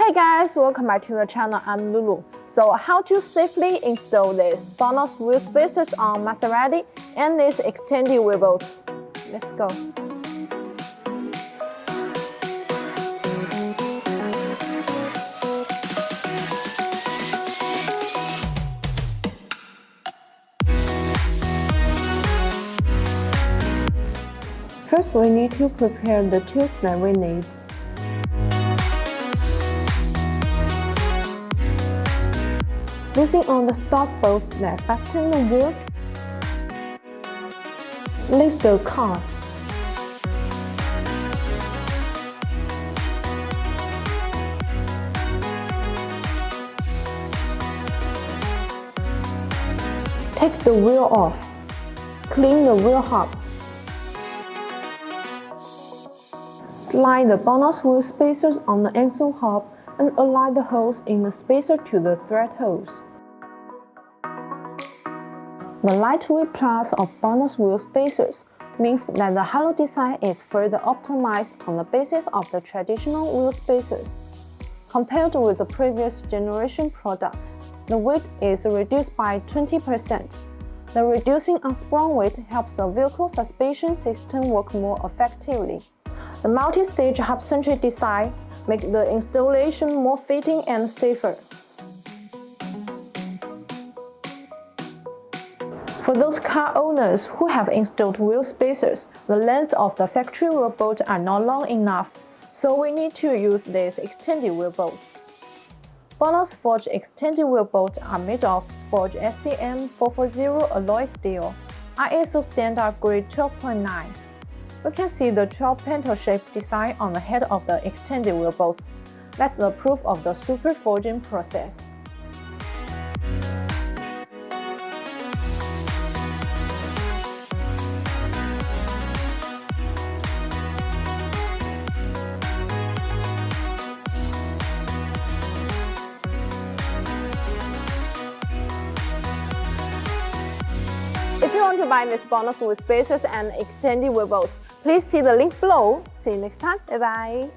Hey guys, welcome back to the channel. I'm Lulu. So how to safely install this BONOSS wheel spacers on Maserati and these extended wheel bolts. Let's go. First, we need to prepare the tools that we need. Loosen on the stop bolts that fasten the wheel. Lift the car. Take the wheel off. Clean the wheel hub. Slide the BONOSS wheel spacers on the axle hub and align the holes in the spacer to the thread holes. The lightweight plus of BONOSS wheel spacers means that the hollow design is further optimized on the basis of the traditional wheel spacers. Compared with the previous generation products, the weight is reduced by 20%. The reducing unsprung weight helps the vehicle suspension system work more effectively. The multi-stage hub-centric design makes the installation more fitting and safer. For those car owners who have installed wheel spacers, the length of the factory wheel bolts are not long enough, so we need to use these extended wheel bolts. BONOSS forged extended wheel bolts are made of forged SCM 440 alloy steel, ISO standard grade 12.9. We can see the 12-petal-shaped design on the head of the extended wheel bolts. That's the proof of the super forging process. If you want to buy this BONOSS with spacers and extended wheel bolts, please see the link below. See you next time. Bye bye.